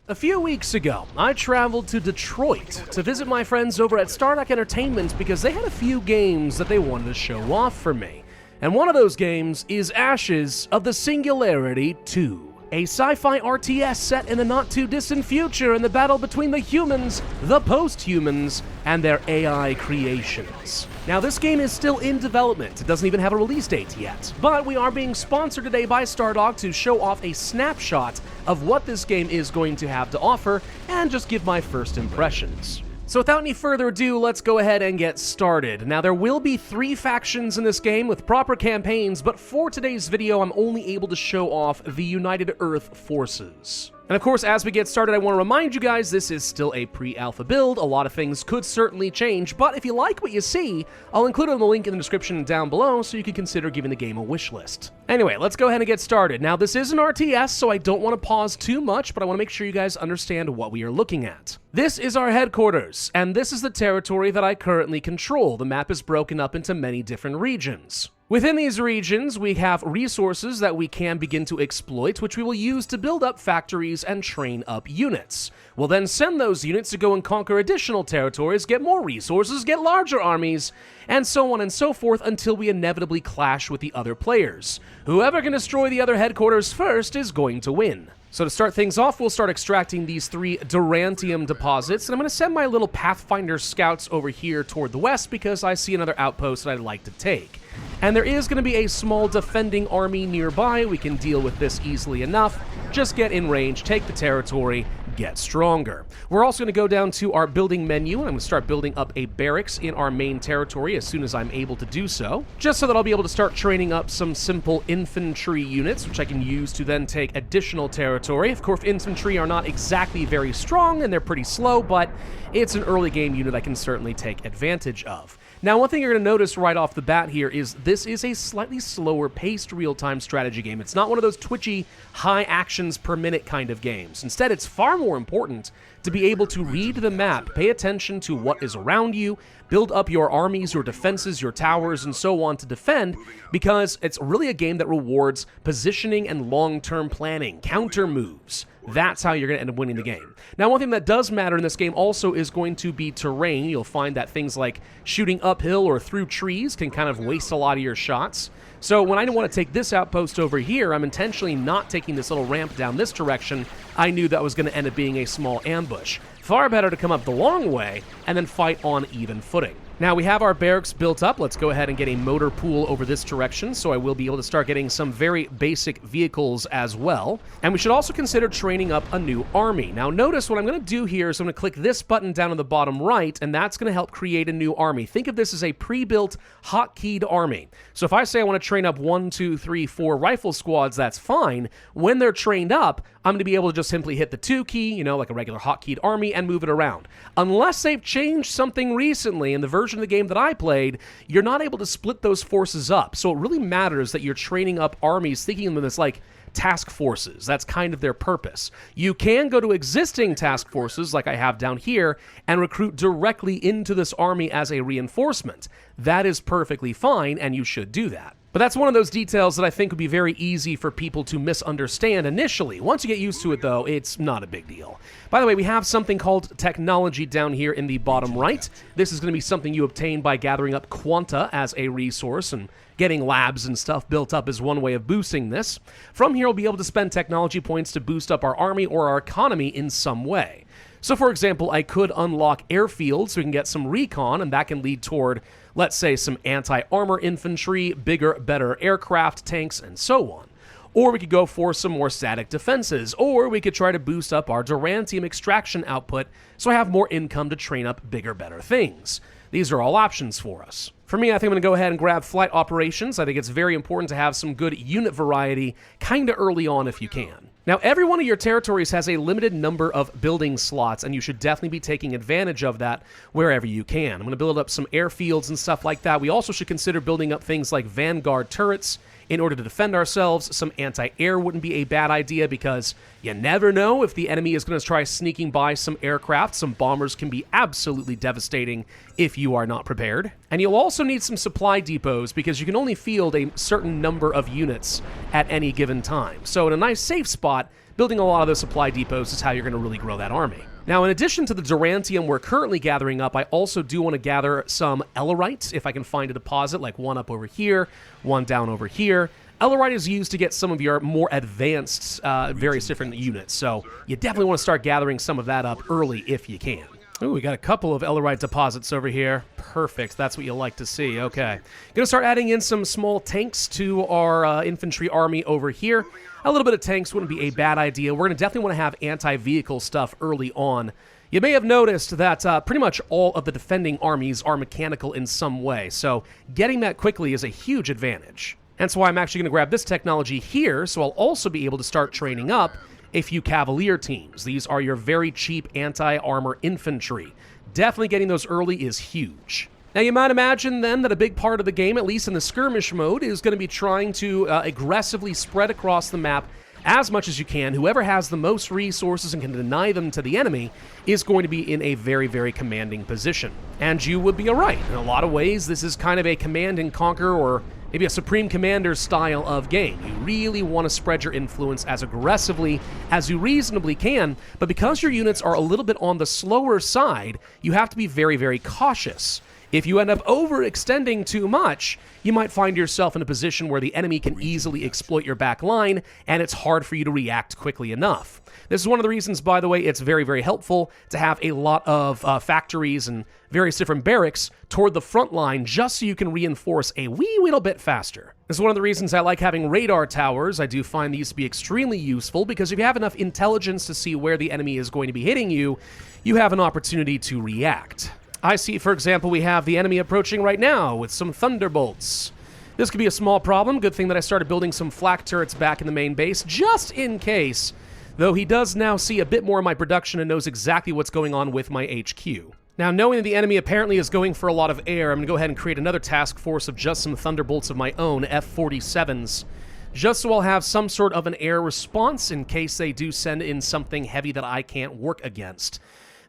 A few weeks ago, I traveled to Detroit to visit my friends over at Stardock Entertainment because they had a few games that they wanted to show off for me. And one of those games is Ashes of the Singularity II, a sci-fi RTS set in the not-too-distant future in the battle between the humans, the post-humans, and their AI creations. Now, this game is still in development. It doesn't even have a release date yet, but we are being sponsored today by Stardock to show off a snapshot of what this game is going to have to offer and just give my first impressions. So without any further ado, let's go ahead and get started. Now, there will be 3 factions in this game with proper campaigns, but for today's video, I'm only able to show off the United Earth forces. And of course, as we get started, I want to remind you guys this is still a pre-alpha build. A lot of things could certainly change, but if you like what you see, I'll include a link in the description down below so you can consider giving the game a wish list. Anyway, let's go ahead and get started. Now, this is an RTS, so I don't want to pause too much, but I want to make sure you guys understand what we are looking at. This is our headquarters, and this is the territory that I currently control. The map is broken up into many different regions. Within these regions, we have resources that we can begin to exploit, which we will use to build up factories and train up units. We'll then send those units to go and conquer additional territories, get more resources, get larger armies, and so on and so forth until we inevitably clash with the other players. Whoever can destroy the other headquarters first is going to win. So to start things off, we'll start extracting these 3 Durantium deposits, and I'm going to send my little Pathfinder scouts over here toward the west because I see another outpost that I'd like to take. And there is going to be a small defending army nearby. We can deal with this easily enough. Just get in range, take the territory, get stronger. We're also going to go down to our building menu, and I'm going to start building up a barracks in our main territory as soon as I'm able to do so, just so that I'll be able to start training up some simple infantry units, which I can use to then take additional territory. Of course, infantry are not exactly very strong, and they're pretty slow, but it's an early game unit I can certainly take advantage of. Now, one thing you're going to notice right off the bat here is this is a slightly slower paced real-time strategy game. It's not one of those twitchy, high actions per minute kind of games. Instead, it's far more important to be able to read the map, pay attention to what is around you, build up your armies, your defenses, your towers, and so on to defend, because it's really a game that rewards positioning and long-term planning, counter moves. That's how you're going to end up winning the game. Now, one thing that does matter in this game also is going to be terrain. You'll find that things like shooting uphill or through trees can kind of waste a lot of your shots. So when I want to take this outpost over here, I'm intentionally not taking this little ramp down this direction. I knew that was going to end up being a small ambush. Far better to come up the long way and then fight on even footing. Now, we have our barracks built up. Let's go ahead and get a motor pool over this direction, so I will be able to start getting some very basic vehicles as well. And we should also consider training up a new army. Now, notice what I'm going to do here is I'm going to click this button down on the bottom right, and that's going to help create a new army. Think of this as a pre-built, hotkeyed army. So if I say I want to train up 1, 2, 3, 4 rifle squads, that's fine. When they're trained up, I'm going to be able to just simply hit the 2 key, like a regular hotkeyed army, and move it around. Unless they've changed something recently in the version of the game that I played, you're not able to split those forces up. So it really matters that you're training up armies, thinking of them as like task forces. That's kind of their purpose. You can go to existing task forces, like I have down here, and recruit directly into this army as a reinforcement. That is perfectly fine, and you should do that. But that's one of those details that I think would be very easy for people to misunderstand initially. Once you get used to it, though, it's not a big deal. By the way, we have something called technology down here in the bottom right. This is going to be something you obtain by gathering up quanta as a resource, and getting labs and stuff built up is one way of boosting this. From here, we'll be able to spend technology points to boost up our army or our economy in some way. So, for example, I could unlock airfields so we can get some recon, and that can lead toward, let's say, some anti-armor infantry, bigger, better aircraft, tanks, and so on. Or we could go for some more static defenses, or we could try to boost up our Durantium extraction output so I have more income to train up bigger, better things. These are all options for us. For me, I think I'm going to go ahead and grab flight operations. I think it's very important to have some good unit variety kind of early on if you can. Now, every one of your territories has a limited number of building slots, and you should definitely be taking advantage of that wherever you can. I'm going to build up some airfields and stuff like that. We also should consider building up things like Vanguard turrets in order to defend ourselves. Some anti-air wouldn't be a bad idea because you never know if the enemy is going to try sneaking by some aircraft. Some bombers can be absolutely devastating if you are not prepared. And you'll also need some supply depots because you can only field a certain number of units at any given time. So in a nice safe spot, building a lot of those supply depots is how you're going to really grow that army. Now, in addition to the Durantium we're currently gathering up, I also do want to gather some Ellerites, if I can find a deposit, like one up over here, one down over here. Ellerite is used to get some of your more advanced various different units, so you definitely want to start gathering some of that up early if you can. Ooh, we got a couple of Ellerite deposits over here. Perfect. That's what you like to see. Okay. Gonna start adding in some small tanks to our infantry army over here. A little bit of tanks wouldn't be a bad idea. We're gonna definitely want to have anti-vehicle stuff early on. You may have noticed that pretty much all of the defending armies are mechanical in some way, so getting that quickly is a huge advantage. That's why I'm actually going to grab this technology here, so I'll also be able to start training up a few Cavalier teams. These are your very cheap anti-armor infantry. Definitely getting those early is huge. Now, you might imagine then that a big part of the game, at least in the skirmish mode, is going to be trying to aggressively spread across the map as much as you can. Whoever has the most resources and can deny them to the enemy is going to be in a very, very commanding position. And you would be right. In a lot of ways, this is kind of a command and conquer, or maybe a Supreme Commander style of game. You really want to spread your influence as aggressively as you reasonably can, but because your units are a little bit on the slower side, you have to be very, very cautious. If you end up overextending too much, you might find yourself in a position where the enemy can easily exploit your back line, and it's hard for you to react quickly enough. This is one of the reasons, by the way, it's very, very helpful to have a lot of factories and various different barracks toward the front line, just so you can reinforce a wee little bit faster. This is one of the reasons I like having radar towers. I do find these to be extremely useful, because if you have enough intelligence to see where the enemy is going to be hitting you, you have an opportunity to react. I see, for example, we have the enemy approaching right now with some thunderbolts. This could be a small problem. Good thing that I started building some flak turrets back in the main base, just in case. Though he does now see a bit more of my production and knows exactly what's going on with my HQ. Now, knowing that the enemy apparently is going for a lot of air, I'm going to go ahead and create another task force of just some thunderbolts of my own, F-47s, just so I'll have some sort of an air response in case they do send in something heavy that I can't work against.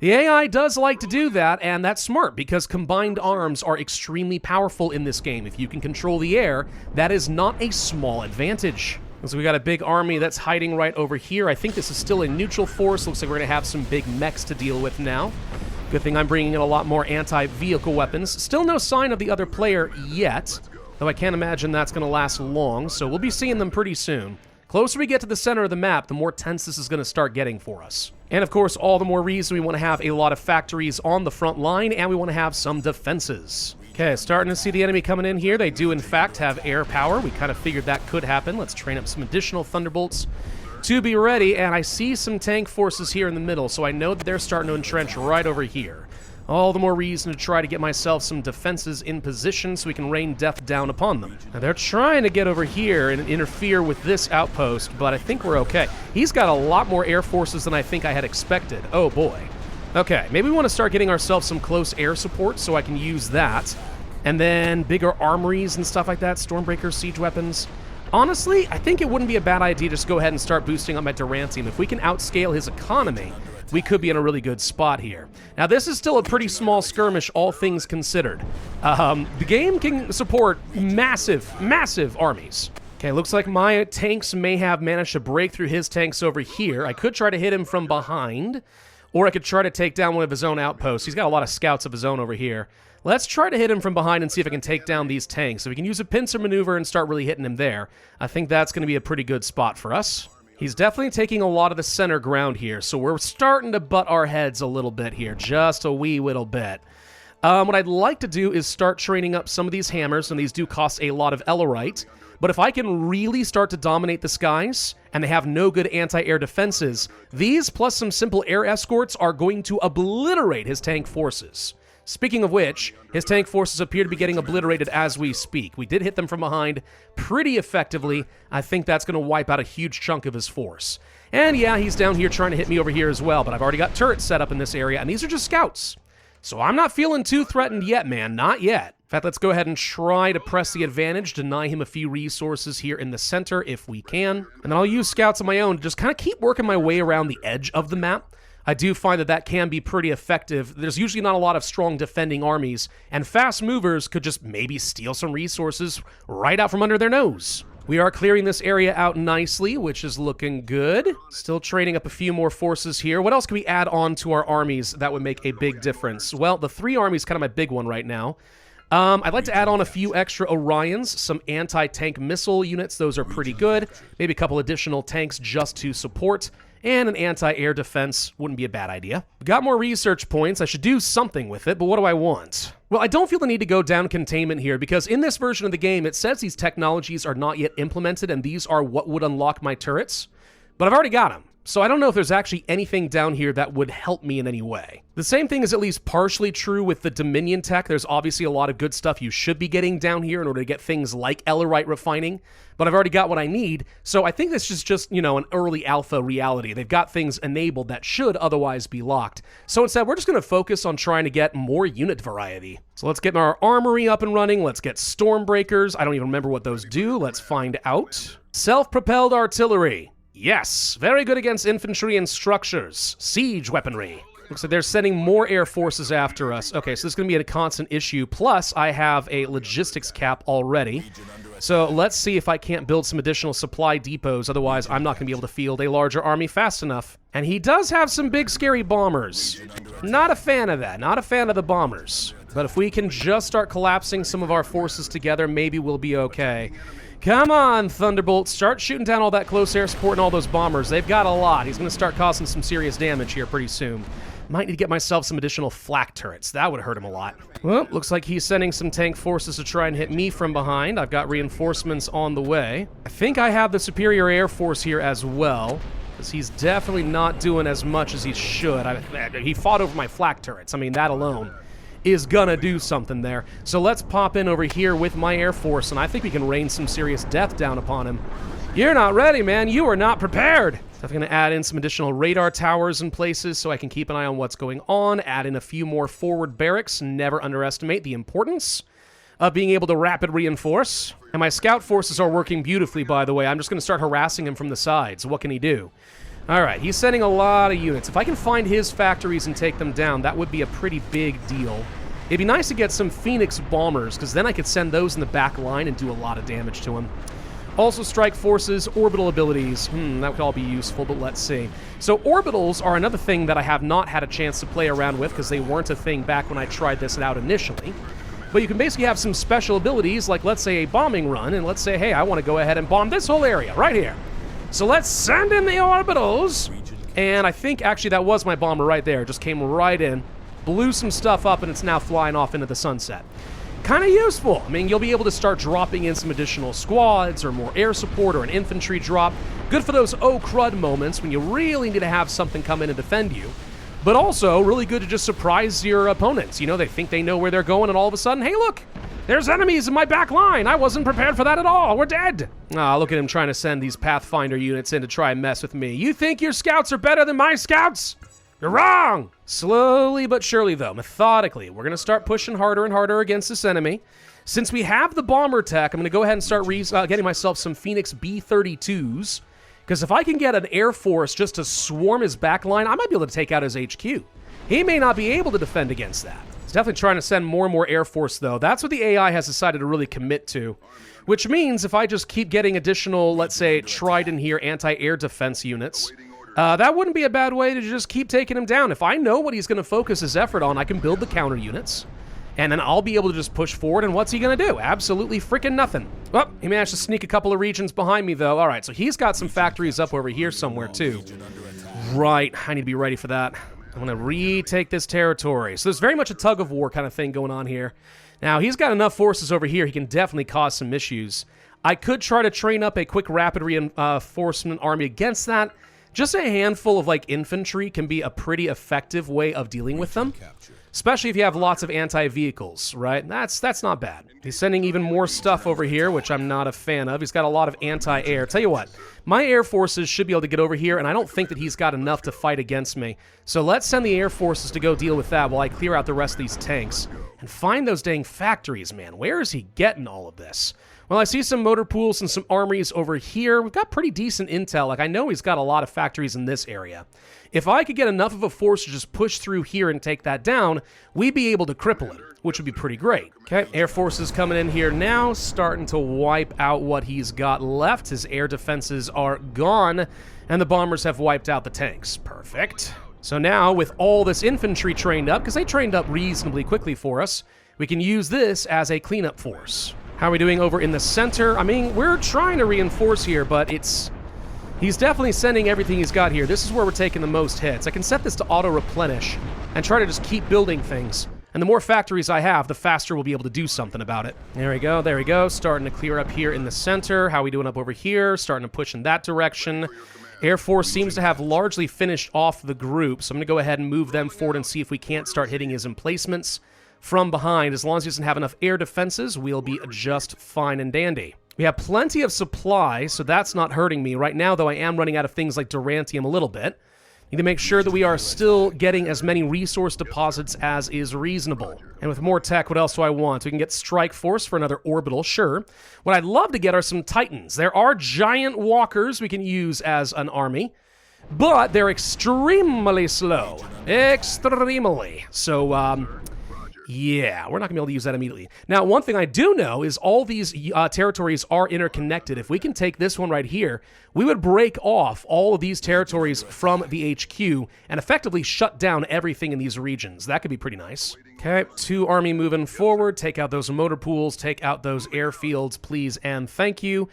The AI does like to do that, and that's smart, because combined arms are extremely powerful in this game. If you can control the air, that is not a small advantage. So we got a big army that's hiding right over here. I think this is still a neutral force. Looks like we're going to have some big mechs to deal with now. Good thing I'm bringing in a lot more anti-vehicle weapons. Still no sign of the other player yet, though I can't imagine that's going to last long, so we'll be seeing them pretty soon. Closer we get to the center of the map, the more tense this is going to start getting for us. And of course, all the more reason we want to have a lot of factories on the front line, and we want to have some defenses. Okay, starting to see the enemy coming in here. They do, in fact, have air power. We kind of figured that could happen. Let's train up some additional Thunderbolts to be ready, and I see some tank forces here in the middle, so I know that they're starting to entrench right over here. All the more reason to try to get myself some defenses in position so we can rain death down upon them. Now, they're trying to get over here and interfere with this outpost, but I think we're okay. He's got a lot more air forces than I think I had expected. Oh, boy. Okay, maybe we want to start getting ourselves some close air support so I can use that. And then bigger armories and stuff like that, Stormbreaker, siege weapons. Honestly, I think it wouldn't be a bad idea to just go ahead and start boosting up my Durantium. If we can outscale his economy, we could be in a really good spot here. Now, this is still a pretty small skirmish, all things considered. The game can support massive, massive armies. Okay, looks like my tanks may have managed to break through his tanks over here. I could try to hit him from behind, or I could try to take down one of his own outposts. He's got a lot of scouts of his own over here. Let's try to hit him from behind and see if I can take down these tanks. So we can use a pincer maneuver and start really hitting him there. I think that's going to be a pretty good spot for us. He's definitely taking a lot of the center ground here, so we're starting to butt our heads a little bit here, just a wee little bit. What I'd like to do is start training up some of these hammers, and these do cost a lot of Ellerite, but if I can really start to dominate the skies, and they have no good anti-air defenses, these plus some simple air escorts are going to obliterate his tank forces. Speaking of which, his tank forces appear to be getting obliterated as we speak. We did hit them from behind pretty effectively. I think that's going to wipe out a huge chunk of his force. And yeah, he's down here trying to hit me over here as well, but I've already got turrets set up in this area, and these are just scouts. So I'm not feeling too threatened yet, man. Not yet. In fact, let's go ahead and try to press the advantage, deny him a few resources here in the center if we can. And then I'll use scouts of my own to just kind of keep working my way around the edge of the map. I do find that that can be pretty effective. There's usually not a lot of strong defending armies, and fast movers could just maybe steal some resources right out from under their nose. We are clearing this area out nicely, which is looking good. Still training up a few more forces here. What else can we add on to our armies that would make a big difference? Well, the 3 army is kind of my big one right now. I'd like to add on a few extra Orions, some anti-tank missile units. Those are pretty good. Maybe a couple additional tanks just to support. And an anti-air defense wouldn't be a bad idea. Got more research points. I should do something with it, but what do I want? Well, I don't feel the need to go down containment here because in this version of the game, it says these technologies are not yet implemented and these are what would unlock my turrets. But I've already got them. So I don't know if there's actually anything down here that would help me in any way. The same thing is at least partially true with the Dominion tech. There's obviously a lot of good stuff you should be getting down here in order to get things like Ellerite refining, but I've already got what I need, so I think this is just, you know, an early alpha reality. They've got things enabled that should otherwise be locked. So instead, we're just going to focus on trying to get more unit variety. So let's get our armory up and running. Let's get Stormbreakers. I don't even remember what those do. Let's find out. Self-propelled artillery. Yes, very good against infantry and structures. Siege weaponry. Looks like they're sending more air forces after us. Okay, so this is going to be a constant issue. Plus, I have a logistics cap already. So let's see if I can't build some additional supply depots. Otherwise, I'm not going to be able to field a larger army fast enough. And he does have some big, scary bombers. Not a fan of that. Not a fan of the bombers. But if we can just start collapsing some of our forces together, maybe we'll be okay. Come on, Thunderbolt. Start shooting down all that close air support and all those bombers. They've got a lot. He's going to start causing some serious damage here pretty soon. Might need to get myself some additional flak turrets. That would hurt him a lot. Well, looks like he's sending some tank forces to try and hit me from behind. I've got reinforcements on the way. I think I have the superior air force here as well, because he's definitely not doing as much as he should. He fought over my flak turrets. I mean, that alone is gonna do something there. So let's pop in over here with my air force, and I think we can rain some serious death down upon him. You're not ready, man. You are not prepared. So I'm gonna add in some additional radar towers in places so I can keep an eye on what's going on, add in a few more forward barracks. Never underestimate the importance of being able to rapid reinforce. And my scout forces are working beautifully, by the way. I'm just gonna start harassing him from the sides. What can he do? All right, he's sending a lot of units. If I can find his factories and take them down, that would be a pretty big deal. It'd be nice to get some Phoenix bombers, because then I could send those in the back line and do a lot of damage to him. Also, strike forces, orbital abilities. That would all be useful, but let's see. So orbitals are another thing that I have not had a chance to play around with, because they weren't a thing back when I tried this out initially. But you can basically have some special abilities, like let's say a bombing run, and let's say, hey, I want to go ahead and bomb this whole area right here. So let's send in the orbitals. And I think actually that was my bomber right there. Just came right in, blew some stuff up, and it's now flying off into the sunset. Kind of useful. I mean, you'll be able to start dropping in some additional squads or more air support or an infantry drop. Good for those oh crud moments when you really need to have something come in and defend you. But also really good to just surprise your opponents. You know, they think they know where they're going, and all of a sudden, hey, look, there's enemies in my back line. I wasn't prepared for that at all. We're dead. Ah, look at him trying to send these Pathfinder units in to try and mess with me. You think your scouts are better than my scouts? You're wrong! Slowly but surely, though, methodically, we're going to start pushing harder and harder against this enemy. Since we have the bomber tech, I'm going to go ahead and start getting myself some Phoenix B-32s, because if I can get an air force just to swarm his backline, I might be able to take out his HQ. He may not be able to defend against that. He's definitely trying to send more and more air force, though. That's what the AI has decided to really commit to, which means if I just keep getting additional, let's say, Trident here anti-air defense units, that wouldn't be a bad way to just keep taking him down. If I know what he's going to focus his effort on, I can build the counter units, and then I'll be able to just push forward, and what's he going to do? Absolutely freaking nothing. Well, he managed to sneak a couple of regions behind me, though. All right, so he's got some factories up over here somewhere, too. Right, I need to be ready for that. I'm going to retake this territory. So there's very much a tug-of-war kind of thing going on here. Now, he's got enough forces over here. He can definitely cause some issues. I could try to train up a quick rapid reinforcement army against that. Just a handful of, like, infantry can be a pretty effective way of dealing with them. Especially if you have lots of anti-vehicles, right? That's not bad. He's sending even more stuff over here, which I'm not a fan of. He's got a lot of anti-air. Tell you what, my air forces should be able to get over here, and I don't think that he's got enough to fight against me. So let's send the air forces to go deal with that while I clear out the rest of these tanks. And find those dang factories, man. Where is he getting all of this? Well, I see some motor pools and some armories over here. We've got pretty decent intel. Like, I know he's got a lot of factories in this area. If I could get enough of a force to just push through here and take that down, we'd be able to cripple him, which would be pretty great. Okay, Air Force is coming in here now, starting to wipe out what he's got left. His air defenses are gone, and the bombers have wiped out the tanks. Perfect. So now, with all this infantry trained up, because they trained up reasonably quickly for us, we can use this as a cleanup force. How are we doing over in the center? I mean, we're trying to reinforce here, but he's definitely sending everything he's got here. This is where we're taking the most hits. I can set this to auto-replenish and try to just keep building things. And the more factories I have, the faster we'll be able to do something about it. There we go, there we go. Starting to clear up here in the center. How are we doing up over here? Starting to push in that direction. Air Force seems to have largely finished off the group, so I'm going to go ahead and move them forward and see if we can't start hitting his emplacements from behind. As long as he doesn't have enough air defenses, we'll be just fine and dandy. We have plenty of supply, so that's not hurting me. Right now, though, I am running out of things like Durantium a little bit. Need to make sure that we are still getting as many resource deposits as is reasonable. And with more tech, what else do I want? We can get Strike Force for another Orbital, sure. What I'd love to get are some Titans. There are giant walkers we can use as an army, but they're extremely slow. Extremely. So, yeah, we're not going to be able to use that immediately. Now, one thing I do know is all these territories are interconnected. If we can take this one right here, we would break off all of these territories from the HQ and effectively shut down everything in these regions. That could be pretty nice. Okay, 2 army moving forward. Take out those motor pools. Take out those airfields, please and thank you.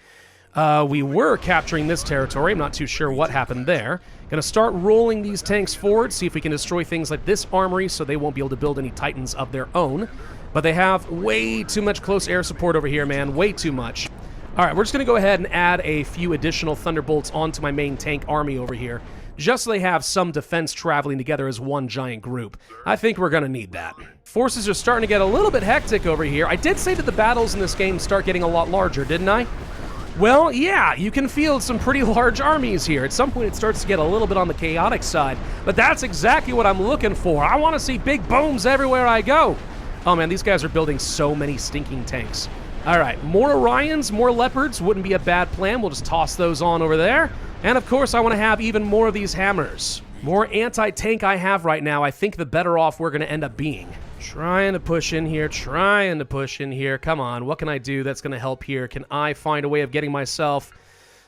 We were capturing this territory. I'm not too sure what happened there. Gonna start rolling these tanks forward, see if we can destroy things like this armory so they won't be able to build any Titans of their own. But they have way too much close air support over here, man. Way too much. All right, we're just gonna go ahead and add a few additional Thunderbolts onto my main tank army over here, just so they have some defense traveling together as one giant group. I think we're gonna need that. Forces are starting to get a little bit hectic over here. I did say that the battles in this game start getting a lot larger, didn't I? Well, yeah, you can field some pretty large armies here. At some point, it starts to get a little bit on the chaotic side, but that's exactly what I'm looking for. I want to see big booms everywhere I go. Oh, man, these guys are building so many stinking tanks. All right, more Orions, more Leopards wouldn't be a bad plan. We'll just toss those on over there. And, of course, I want to have even more of these hammers. More anti-tank I have right now, I think the better off we're going to end up being. Trying to push in here, trying to push in here. Come on, what can I do that's going to help here? Can I find a way of getting myself,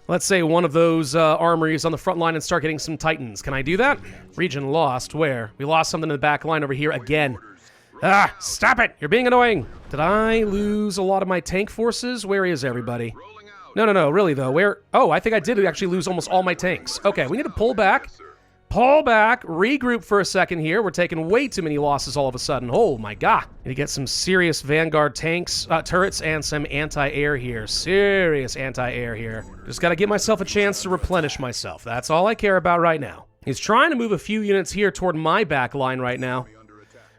let's say, one of those armories on the front line and start getting some Titans? Can I do that? Region lost. Where? We lost something in the back line over here again. Ah, stop it! You're being annoying. Did I lose a lot of my tank forces? Where is everybody? No, really, though. Where? Oh, I think I did actually lose almost all my tanks. Okay, we need to pull back. Pull back, regroup for a second here. We're taking way too many losses all of a sudden. Oh my god. Need to get some serious Vanguard tanks, turrets, and some anti-air here. Serious anti-air here. Just gotta give myself a chance to replenish myself. That's all I care about right now. He's trying to move a few units here toward my back line right now,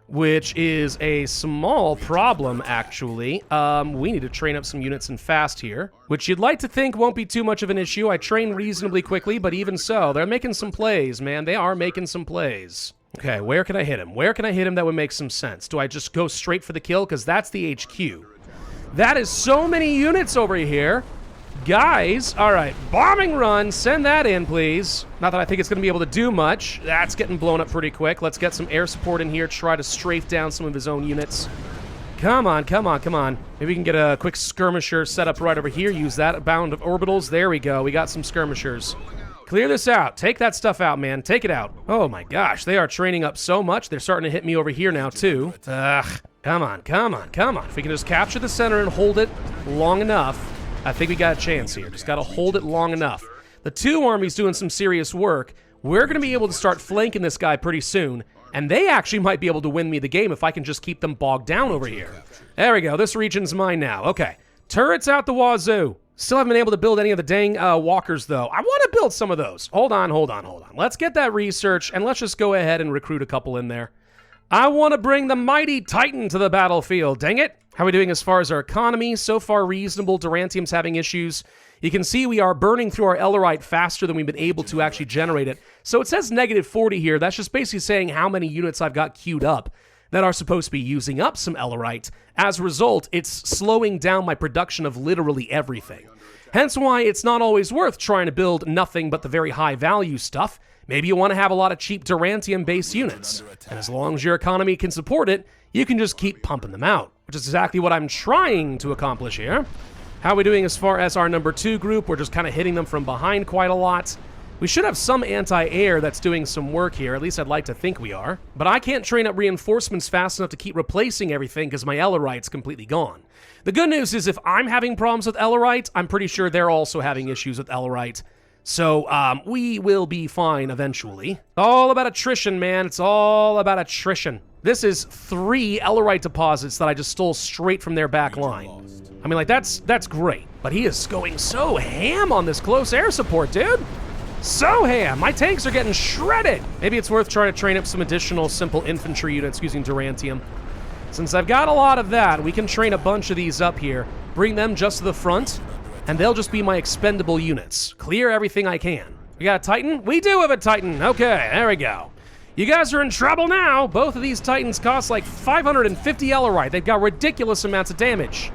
which is a small problem, actually. We need to train up some units and fast here, which you'd like to think won't be too much of an issue. I train reasonably quickly, but even so, they're making some plays, man. They are making some plays. Okay, where can I hit him? Where can I hit him that would make some sense? Do I just go straight for the kill? Because that's the HQ. That is so many units over here. Guys, all right, bombing run, send that in, please. Not that I think it's going to be able to do much. That's getting blown up pretty quick. Let's get some air support in here, try to strafe down some of his own units. Come on, come on, come on. Maybe we can get a quick skirmisher set up right over here. Use that bound of orbitals. There we go. We got some skirmishers. Clear this out. Take that stuff out, man. Take it out. Oh, my gosh. They are training up so much. They're starting to hit me over here now, too. Ugh. Come on, come on, come on. If we can just capture the center and hold it long enough, I think we got a chance here. Just got to hold it long enough. The 2 armies doing some serious work. We're going to be able to start flanking this guy pretty soon, and they actually might be able to win me the game if I can just keep them bogged down over here. There we go. This region's mine now. Okay. Turrets out the wazoo. Still haven't been able to build any of the dang walkers, though. I want to build some of those. Hold on, hold on, hold on. Let's get that research, and let's just go ahead and recruit a couple in there. I want to bring the mighty Titan to the battlefield, dang it. How are we doing as far as our economy? So far reasonable. Durantium's having issues. You can see we are burning through our Ellerite faster than we've been able to actually generate it. So it says -40 here. That's just basically saying how many units I've got queued up. that are supposed to be using up some Ellerite. As a result, it's slowing down my production of literally everything. Hence why it's not always worth trying to build nothing but the very high value stuff. Maybe you want to have a lot of cheap Durantium-based units, and as long as your economy can support it, you can just keep pumping them out, which is exactly what I'm trying to accomplish here. How are we doing as far as our number 2 group? We're just kind of hitting them from behind quite a lot. We should have some anti-air that's doing some work here, at least I'd like to think we are. But I can't train up reinforcements fast enough to keep replacing everything because my Ellerite's completely gone. The good news is if I'm having problems with Ellerite, I'm pretty sure they're also having issues with Ellerite. So, we will be fine eventually. All about attrition, man. It's all about attrition. This is 3 Ellerite deposits that I just stole straight from their back line. I mean, like, that's great. But he is going so ham on this close air support, dude. So ham. My tanks are getting shredded. Maybe it's worth trying to train up some additional simple infantry units using Durantium. Since I've got a lot of that, we can train a bunch of these up here, bring them just to the front, and they'll just be my expendable units. Clear everything I can. We got a Titan? We do have a Titan. Okay, there we go. You guys are in trouble now. Both of these Titans cost like 550 Ellerite. They've got ridiculous amounts of damage.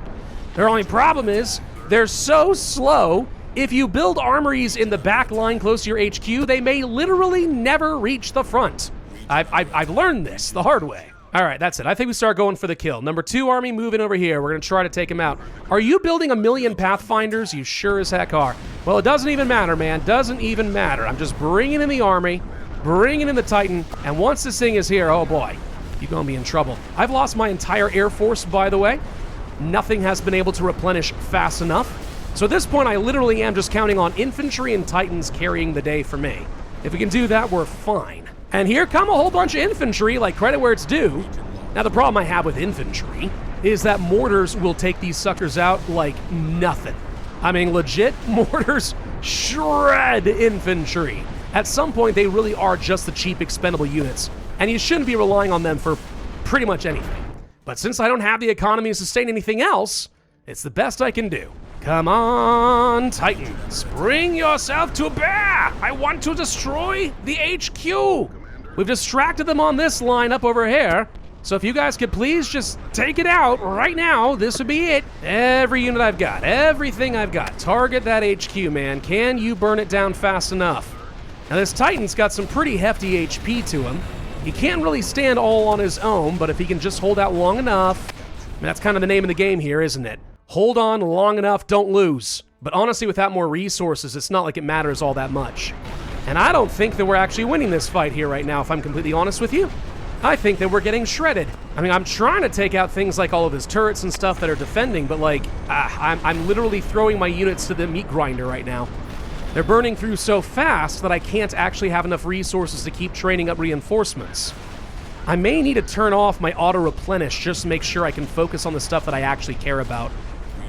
Their only problem is they're so slow. If you build armories in the back line close to your HQ, they may literally never reach the front. I've learned this the hard way. All right, that's it. I think we start going for the kill. Number 2 army moving over here. We're going to try to take him out. Are you building 1,000,000 Pathfinders? You sure as heck are. Well, it doesn't even matter, man. Doesn't even matter. I'm just bringing in the army, bringing in the Titan, and once this thing is here, oh boy, you're going to be in trouble. I've lost my entire Air Force, by the way. Nothing has been able to replenish fast enough. So at this point, I literally am just counting on infantry and Titans carrying the day for me. If we can do that, we're fine. And here come a whole bunch of infantry, like credit where it's due. Now, the problem I have with infantry is that mortars will take these suckers out like nothing. I mean, legit, mortars shred infantry. At some point, they really are just the cheap expendable units, and you shouldn't be relying on them for pretty much anything. But since I don't have the economy to sustain anything else, it's the best I can do. Come on, Titans, bring yourself to bear! I want to destroy the HQ! We've distracted them on this line up over here, so if you guys could please just take it out right now, this would be it. Every unit I've got, everything I've got, target that HQ, man. Can you burn it down fast enough? Now this Titan's got some pretty hefty HP to him. He can't really stand all on his own, but if he can just hold out long enough, I mean, that's kind of the name of the game here, isn't it? Hold on long enough, don't lose. But honestly, without more resources, it's not like it matters all that much. And I don't think that we're actually winning this fight here right now, if I'm completely honest with you. I think that we're getting shredded. I mean, I'm trying to take out things like all of his turrets and stuff that are defending, but like, I'm literally throwing my units to the meat grinder right now. They're burning through so fast that I can't actually have enough resources to keep training up reinforcements. I may need to turn off my auto-replenish just to make sure I can focus on the stuff that I actually care about.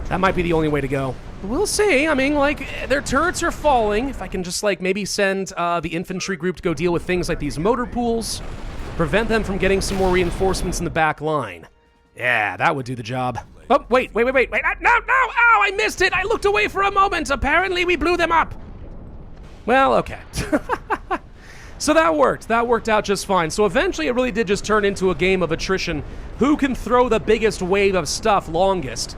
That might be the only way to go. We'll see. I mean, like, their turrets are falling. If I can just, like, maybe send the infantry group to go deal with things like these motor pools, prevent them from getting some more reinforcements in the back line. Yeah, that would do the job. Oh, wait. No, ow, I missed it. I looked away for a moment. Apparently, we blew them up. Well, okay. So that worked. That worked out just fine. So eventually, it really did just turn into a game of attrition. Who can throw the biggest wave of stuff longest?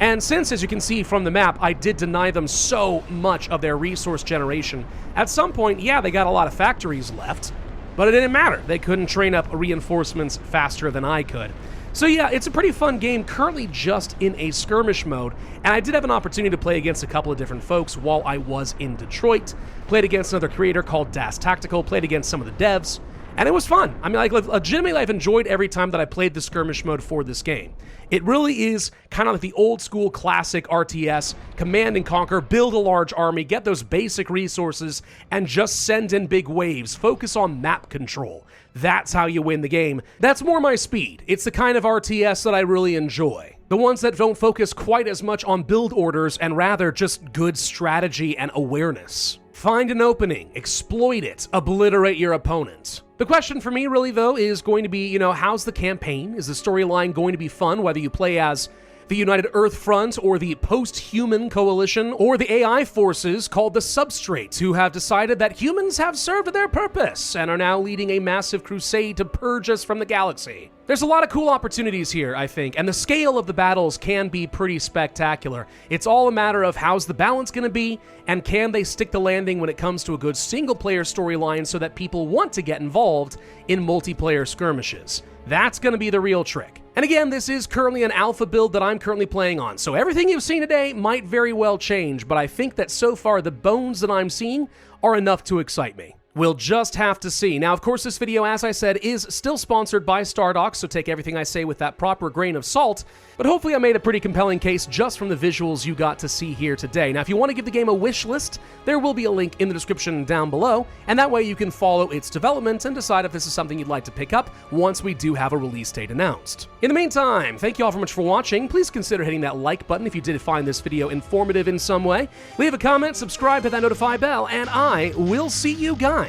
And since, as you can see from the map, I did deny them so much of their resource generation, at some point, yeah, they got a lot of factories left, but it didn't matter. They couldn't train up reinforcements faster than I could. So yeah, it's a pretty fun game, currently just in a skirmish mode, and I did have an opportunity to play against a couple of different folks while I was in Detroit. Played against another creator called Das Tactical, played against some of the devs, and it was fun. I mean, like, legitimately, I've enjoyed every time that I played the skirmish mode for this game. It really is kind of like the old school classic RTS, command and conquer, build a large army, get those basic resources, and just send in big waves. Focus on map control. That's how you win the game. That's more my speed. It's the kind of RTS that I really enjoy. The ones that don't focus quite as much on build orders and rather just good strategy and awareness. Find an opening, exploit it, obliterate your opponent. The question for me really though is going to be, how's the campaign? Is the storyline going to be fun, whether you play as the United Earth Front, or the Post-Human Coalition, or the AI forces called the Substrate, who have decided that humans have served their purpose and are now leading a massive crusade to purge us from the galaxy. There's a lot of cool opportunities here, I think, and the scale of the battles can be pretty spectacular. It's all a matter of how's the balance going to be, and can they stick the landing when it comes to a good single-player storyline so that people want to get involved in multiplayer skirmishes. That's going to be the real trick. And again, this is currently an alpha build that I'm currently playing on, so everything you've seen today might very well change, but I think that so far the bones that I'm seeing are enough to excite me. We'll just have to see. Now, of course, this video, as I said, is still sponsored by Stardock, so take everything I say with that proper grain of salt, but hopefully I made a pretty compelling case just from the visuals you got to see here today. Now, if you want to give the game a wish list, there will be a link in the description down below, and that way you can follow its development and decide if this is something you'd like to pick up once we do have a release date announced. In the meantime, thank you all very much for watching. Please consider hitting that like button if you did find this video informative in some way. Leave a comment, subscribe, hit that notify bell, and I will see you guys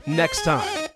next time.